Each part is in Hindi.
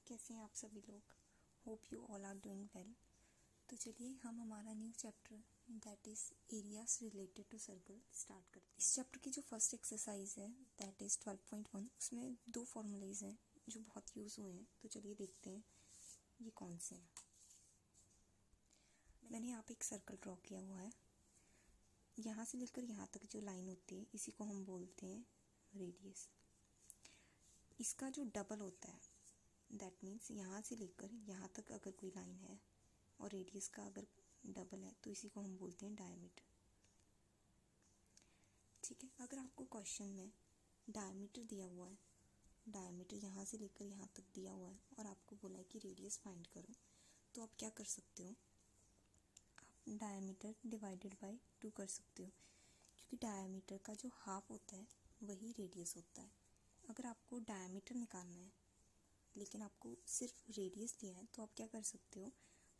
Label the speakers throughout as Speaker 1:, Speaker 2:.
Speaker 1: कैसे हैं आप सभी लोग। Hope you all are doing well. तो चलिए हम हमारा new chapter that is areas related to circle start करते हैं। इस चैप्टर की जो फर्स्ट एक्सरसाइज है दैट इज़ 12.1, उसमें दो फॉर्मूलेज हैं जो बहुत यूज़ हुए हैं। तो चलिए देखते हैं ये कौन से हैं। मैंने यहाँ पे एक सर्कल ड्रॉ किया हुआ है। यहाँ से लेकर यहाँ तक जो लाइन होती है इसी को हम बोलते हैं रेडियस। इसका जो डबल होता है दैट मीन्स यहाँ से लेकर यहाँ तक अगर कोई लाइन है और रेडियस का अगर डबल है तो इसी को हम बोलते हैं डायमीटर। ठीक है, अगर आपको क्वेश्चन में डायमीटर दिया हुआ है, डायमीटर यहाँ से लेकर यहाँ तक दिया हुआ है और आपको बोला है कि रेडियस फाइंड करो, तो आप क्या कर सकते हो, आप डायमीटर डिवाइडेड बाय 2 कर सकते हो, क्योंकि डायमीटर का जो हाफ होता है वही रेडियस होता है। अगर आपको डायमीटर निकालना है लेकिन आपको सिर्फ रेडियस दिया है तो आप क्या कर सकते हो,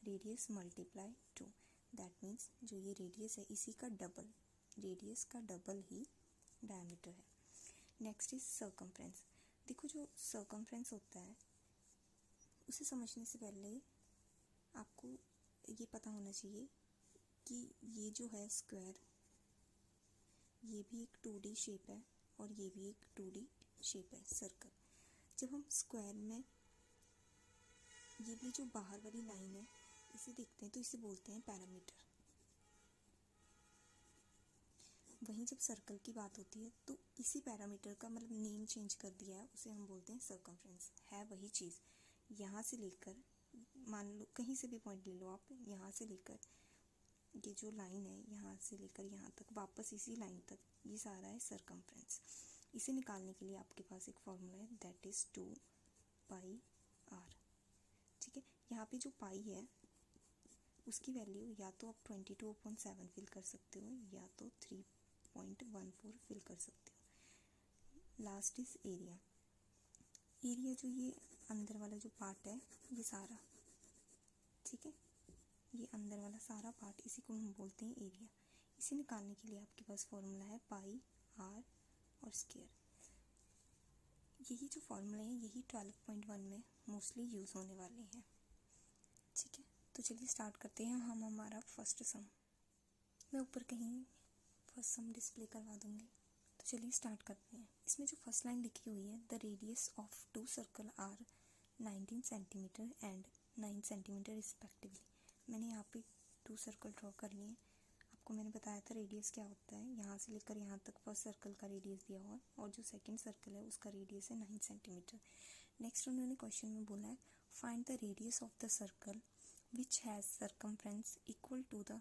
Speaker 1: रेडियस मल्टीप्लाई 2, दैट मीन्स जो ये रेडियस है इसी का डबल, रेडियस का डबल ही डायमीटर है। Next is circumference. देखो जो सर्कमफ्रेंस होता है उसे समझने से पहले आपको ये पता होना चाहिए कि ये जो है स्क्वायर, ये भी एक 2D शेप है और ये भी एक 2D शेप है सर्कल। जब हम स्क्वायर में ये भी जो बाहर वाली लाइन है इसे देखते हैं तो इसे बोलते हैं पैरामीटर। वहीं जब सर्कल की बात होती है तो इसी पैरामीटर का मतलब नेम चेंज कर दिया है, उसे हम बोलते हैं सर्कमफ्रेंस। है वही चीज़, यहाँ से लेकर मान लो कहीं से भी पॉइंट ले लो आप, यहाँ से लेकर ये जो लाइन है यहाँ से लेकर यहाँ तक वापस इसी लाइन तक, ये सारा है सर्कमफ्रेंस। इसे निकालने के लिए आपके पास एक फॉर्मूला है दैट इज़ 2πr। ठीक है, यहाँ पे जो पाई है उसकी वैल्यू या तो आप 22/7 फिल कर सकते हो या तो 3.14 फिल कर सकते हो। Last is area. एरिया जो ये अंदर वाला जो पार्ट है ये सारा, ठीक है, ये अंदर वाला सारा पार्ट इसी को हम बोलते हैं एरिया। इसे निकालने के लिए आपके पास फॉर्मूला है पाई आर और स्क्वायर। यही जो फॉर्मूले हैं यही 12.1 में मोस्टली यूज़ होने वाले हैं। ठीक है, तो चलिए स्टार्ट करते हैं हम हमारा फर्स्ट सम। मैं ऊपर कहीं फर्स्ट सम डिस्प्ले करवा दूँगी। तो चलिए स्टार्ट करते हैं। इसमें जो फर्स्ट लाइन लिखी हुई है, the radius of 2 circle are 19 centimetre and 9 centimetre respectively. मैंने यहाँ पे 2 सर्कल ड्रॉ कर लिए। आपको मैंने बताया था रेडियस क्या होता है, यहाँ से लेकर यहाँ तक फर्स्ट सर्कल का रेडियस दिया हुआ है और जो सेकंड सर्कल है उसका रेडियस है 9 सेंटीमीटर। नेक्स्ट उन्होंने क्वेश्चन में बोला है find the radius of the circle which has circumference equal to the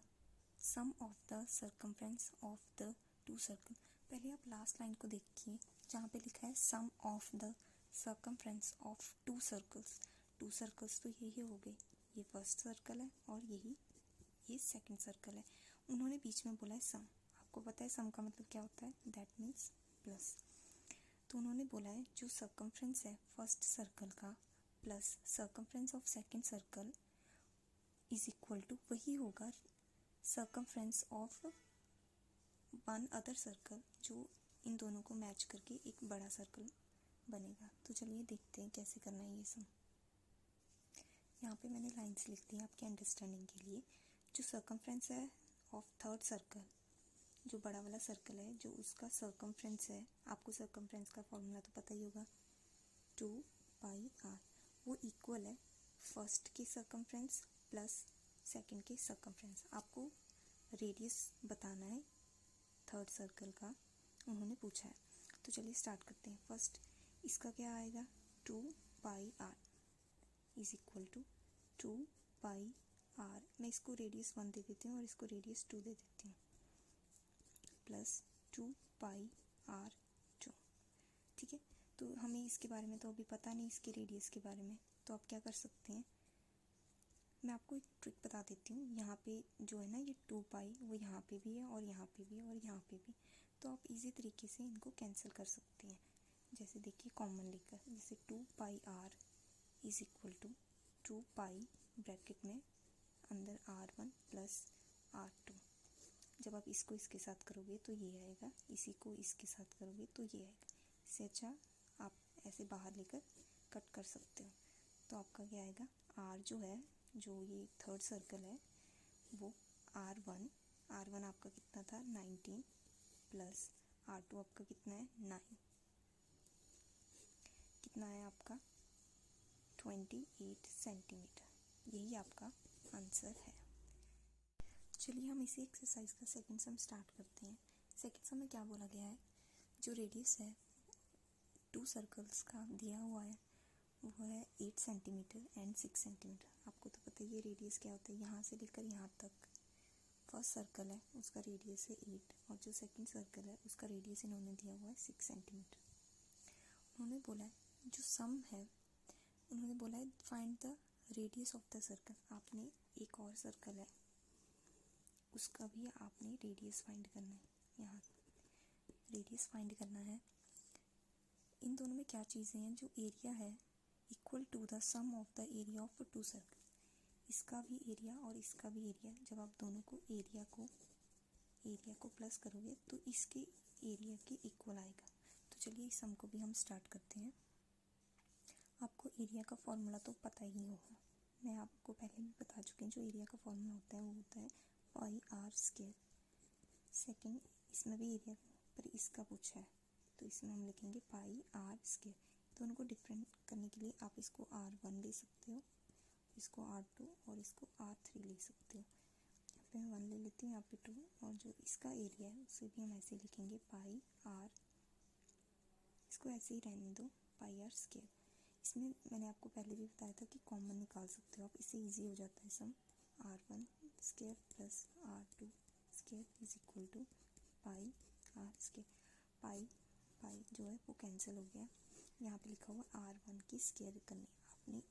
Speaker 1: sum of the circumference of the 2 circle. पहले आप लास्ट लाइन को देखिए जहाँ पे लिखा है sum of the circumference of 2 circles. 2 circles तो यही हो गए, ये फर्स्ट सर्कल है और ये सेकंड सर्कल है। उन्होंने बीच में बोला है सम। आपको पता है सम का मतलब क्या होता है, दैट मीन्स प्लस। तो उन्होंने बोला है जो सर्कमफ्रेंस है फर्स्ट सर्कल का plus circumference of second circle is equal to वही होगा circumference of one other circle, जो इन दोनों को मैच करके एक बड़ा सर्कल बनेगा। तो चलिए देखते हैं कैसे करना है ये सम। यहाँ पे मैंने लाइंस लिख दी आपके अंडरस्टैंडिंग के लिए। जो सर्कमफ्रेंस है ऑफ थर्ड सर्कल, जो बड़ा वाला सर्कल है जो उसका सर्कमफ्रेंस है, आपको सर्कमफ्रेंस का फॉर्मूला तो पता ही होगा 2πr, वो इक्वल है फर्स्ट के सर्कमफ्रेंस प्लस सेकंड के सर्कमफ्रेंस। आपको रेडियस बताना है थर्ड सर्कल का, उन्होंने पूछा है। तो चलिए स्टार्ट करते हैं। फर्स्ट इसका क्या आएगा, 2πr is equal to 2πr। मैं इसको रेडियस 1 दे देती हूँ और इसको रेडियस 2 दे देती हूँ, प्लस 2πr2। ठीक है, तो हमें इसके बारे में तो अभी पता नहीं, इसके रेडियस के बारे में। तो आप क्या कर सकते हैं, मैं आपको एक ट्रिक बता देती हूँ। यहाँ पे जो है ना ये 2π, वो यहाँ पे भी है और यहाँ पे भी और यहाँ पे भी। तो आप इजी तरीके से इनको कैंसिल कर सकते हैं। जैसे देखिए कॉमन लेकर, जैसे 2πr is equal to 2π bracket में अंदर r1 प्लस r2। जब आप इसको इसके साथ करोगे तो ये आएगा, इसी को इसके साथ करोगे तो ये आएगा। इससे अच्छा आप ऐसे बाहर लेकर कट कर सकते हो। तो आपका क्या आएगा, आर जो है, जो ये थर्ड सर्कल है वो R1 आपका कितना था 19 प्लस R2 आपका कितना है 9, कितना है आपका 28 सेंटीमीटर। यही आपका आंसर है। चलिए हम इसी एक्सरसाइज का सेकंड सम स्टार्ट करते हैं। सेकंड सम में क्या बोला गया है, जो रेडियस है 2 सर्कल्स का दिया हुआ है वो है 8 सेंटीमीटर एंड 6 सेंटीमीटर। आपको तो पता है ये रेडियस क्या होता है, यहाँ से लेकर यहाँ तक फर्स्ट सर्कल है उसका रेडियस है 8 और जो सेकंड सर्कल है उसका रेडियस इन्होंने दिया हुआ है 6 सेंटीमीटर। उन्होंने बोला है जो सम है, उन्होंने बोला है find the radius of the circle. आपने एक और सर्कल है उसका भी आपने रेडियस फाइंड करना है, यहाँ रेडियस फाइंड करना है। इन दोनों में क्या चीज़ें हैं, जो एरिया है equal to the sum of the area of 2 circle. इसका भी एरिया और इसका भी एरिया, जब आप दोनों को एरिया को प्लस करोगे तो इसके एरिया के इक्वल आएगा। तो चलिए इस सम को भी हम स्टार्ट करते हैं। आपको एरिया का फॉर्मूला तो पता ही होगा, मैं आपको पहले भी बता चुकी हूँ। जो एरिया का फॉर्मूला होता है वो होता है पाई आर स्क्वायर। सेकेंड, इसमें भी एरिया पर इसका पूछा है तो इसमें हम लिखेंगे पाई आर स्क्वायर। दोनों को डिफरेंट करने के लिए आप इसको R1 ले सकते हो, इसको R2 और इसको R3 ले सकते हो। यहाँ पे मैं 1 ले लेती हूँ, यहाँ पे 2, और जो इसका एरिया है उसे भी हम ऐसे लिखेंगे पाई आर, इसको ऐसे ही रहने दो पाई आर स्क्वायर। इसमें मैंने आपको पहले भी बताया था कि कॉमन निकाल सकते हो आप, इससे ईजी हो जाता है sum. R1 square plus R2 square is equal to pi R square. Pi जो है वो कैंसिल हो गया। यहाँ पे लिखा हुआ R1 की स्क्वायर करनी, आपने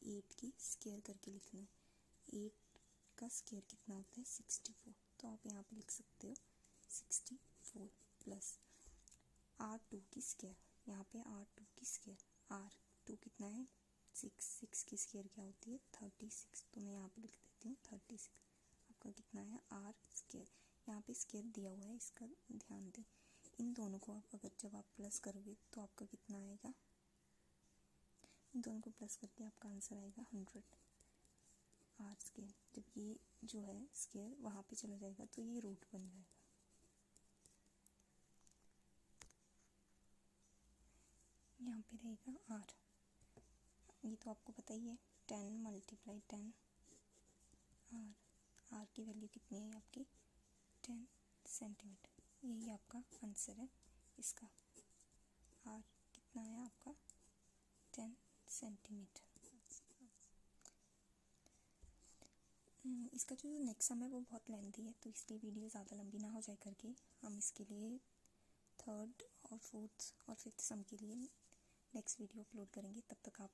Speaker 1: 8 की स्क्वायर करके लिखना है। 8 का स्क्वायर कितना होता है 64, तो आप यहाँ पे लिख सकते हो 64 प्लस R2 की स्क्वायर, यहाँ पे R2 की स्क्वायर, R2 कितना है 6 की स्क्वायर क्या होती है 36, तो मैं यहाँ पे लिख देती हूँ 36। आपका कितना है R स्क्वायर, यहाँ पे स्क्वायर दिया हुआ है इसका ध्यान दें। इन दोनों को आप अगर जब आप प्लस करोगे तो आपका कितना आएगा, इन दोनों को प्लस करके आपका आंसर आएगा 100 आर स्क्वायर। जब ये जो है स्क्वायर वहाँ पे चला जाएगा तो ये रूट बन जाएगा। यहाँ पे रहेगा आर, ये तो आपको पता ही है 10 × 10 आर की वैल्यू कितनी है आपकी 10 सेंटीमीटर। यही आपका आंसर है इसका। आर कितना है आपका 10 सेंटीमीटर। इसका जो नेक्स्ट सम है वो बहुत लेंथी है तो इसलिए वीडियो ज़्यादा लंबी ना हो जाए करके हम इसके लिए थर्ड और फोर्थ और फिफ्थ सम के लिए नेक्स्ट वीडियो अपलोड करेंगे। तब तक आप